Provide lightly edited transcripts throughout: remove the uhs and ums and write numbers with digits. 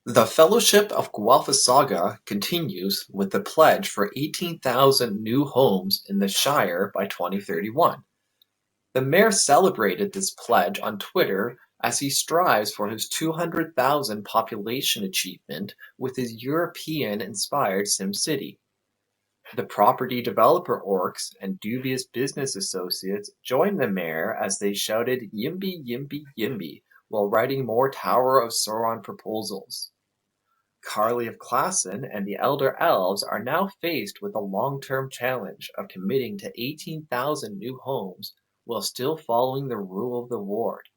The Fellowship of Guelphissauga continues with the pledge for 18,000 new homes in the Shire by 2031. The mayor celebrated this pledge on Twitter as he strives for his 200,000 population achievement with his European-inspired SimCity. The property developer orcs and dubious business associates joined the mayor as they shouted "YIMBY, YIMBY, YIMBY" while writing more Tower of Sauron proposals. Carly of Classen and the Elder Elves are now faced with a long-term challenge of committing to 18,000 new homes while still following the rule of the ward.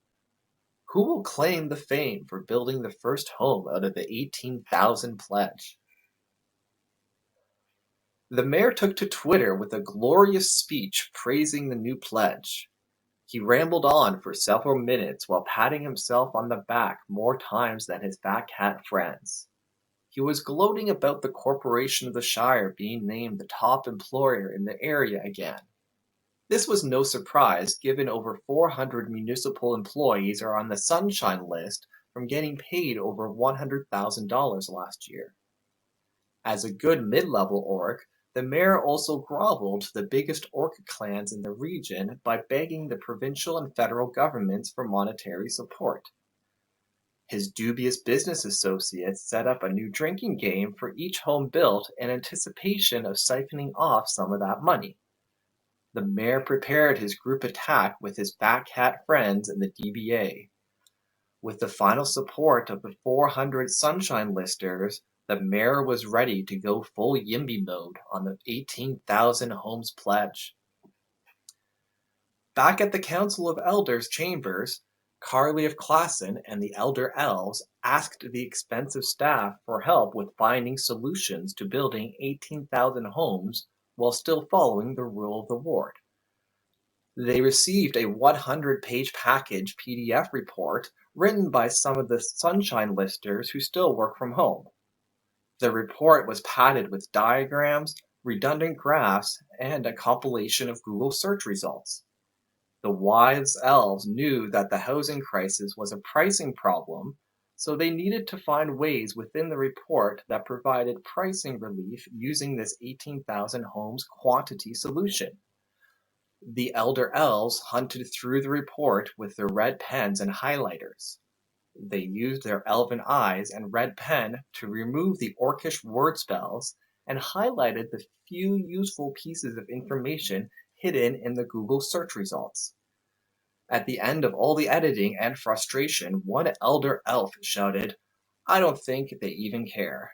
Who will claim the fame for building the first home out of the 18,000 pledge? The mayor took to Twitter with a glorious speech praising the new pledge. He rambled on for several minutes while patting himself on the back more times than his fat cat friends. He was gloating about the corporation of the Shire being named the top employer in the area again. This was no surprise given over 400 municipal employees are on the Sunshine List from getting paid over $100,000 last year. As a good mid-level orc, the mayor also groveled to the biggest orc clans in the region by begging the provincial and federal governments for monetary support. His dubious business associates set up a new drinking game for each home built in anticipation of siphoning off some of that money. The mayor prepared his group attack with his fat cat friends in the DBA. With the final support of the 400 Sunshine Listers, the mayor was ready to go full YIMBY mode on the 18,000 homes pledge. Back at the Council of Elders chambers, Carly of Classen and the Elder Elves asked the expensive staff for help with finding solutions to building 18,000 homes while still following the rule of the ward. They received a 100-page package PDF report written by some of the Sunshine Listers who still work from home. The report was padded with diagrams, redundant graphs, and a compilation of Google search results. The wise elves knew that the housing crisis was a pricing problem, so they needed to find ways within the report that provided pricing relief using this 18,000 homes quantity solution. The Elder Elves hunted through the report with their red pens and highlighters. They used their elven eyes and red pen to remove the orcish word spells and highlighted the few useful pieces of information hidden in the Google search results. At the end of all the editing and frustration, one Elder Elf shouted, "I don't think they even care."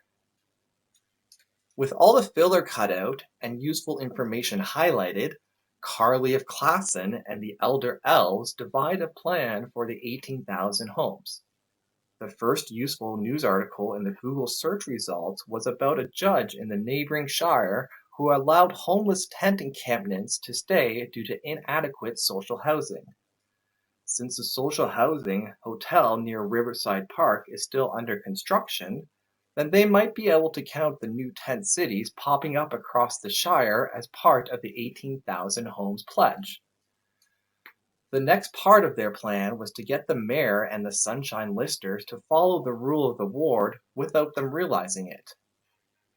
With all the filler cut out and useful information highlighted, Carly of Classen and the Elder Elves divide a plan for the 18,000 homes. The first useful news article in the Google search results was about a judge in the neighboring shire who allowed homeless tent encampments to stay due to inadequate social housing. Since the social housing hotel near Riverside Park is still under construction, then they might be able to count the new tent cities popping up across the shire as part of the 18,000 homes pledge. The next part of their plan was to get the mayor and the Sunshine Listers to follow the rule of the ward without them realizing it.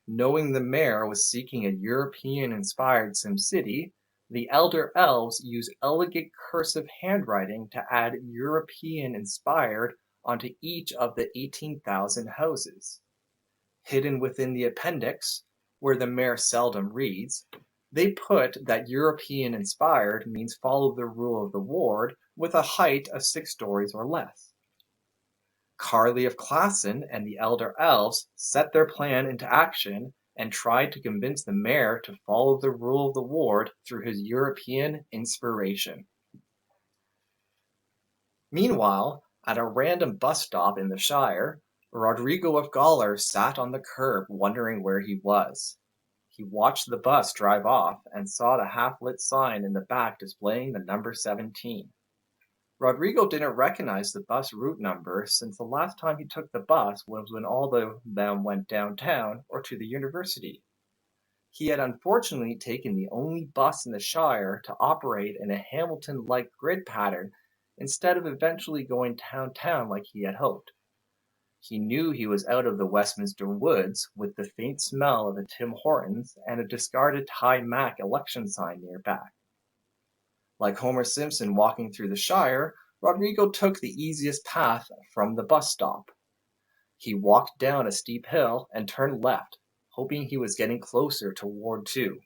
Knowing the mayor was seeking a European-inspired SimCity, the Elder Elves used elegant cursive handwriting to add European-inspired onto each of the 18,000 houses. Hidden within the appendix, where the mayor seldom reads, they put that European-inspired means follow the rule of the ward with a height of 6 stories or less. Carly of Classen and the Elder Elves set their plan into action and tried to convince the mayor to follow the rule of the ward through his European inspiration. Meanwhile, at a random bus stop in the Shire, Rodrigo of Gawler sat on the curb wondering where he was. He watched the bus drive off and saw the half-lit sign in the back displaying the number 17. Rodrigo didn't recognize the bus route number since the last time he took the bus was when all of them went downtown or to the university. He had unfortunately taken the only bus in the Shire to operate in a Hamilton-like grid pattern instead of eventually going downtown like he had hoped. He knew he was out of the Westminster woods with the faint smell of a Tim Hortons and a discarded Ty Mac election sign nearby. Like Homer Simpson walking through the Shire, Rodrigo took the easiest path from the bus stop. He walked down a steep hill and turned left, hoping he was getting closer to Ward 2.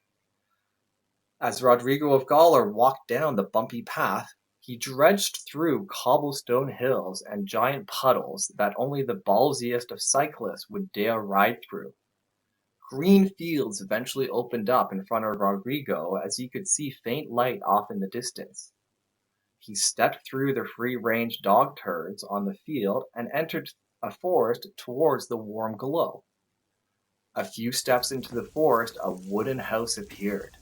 As Rodrigo of Gawler walked down the bumpy path, he dredged through cobblestone hills and giant puddles that only the ballsiest of cyclists would dare ride through. Green fields eventually opened up in front of Rodrigo as he could see faint light off in the distance. He stepped through the free-range dog turds on the field and entered a forest towards the warm glow. A few steps into the forest, a wooden house appeared.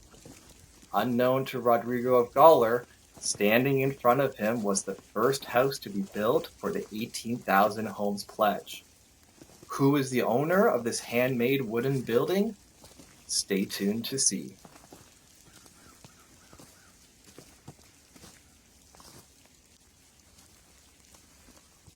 Unknown to Rodrigo of Gawler, standing in front of him was the first house to be built for the 18,000 homes pledge. Who is the owner of this handmade wooden building? Stay tuned to see.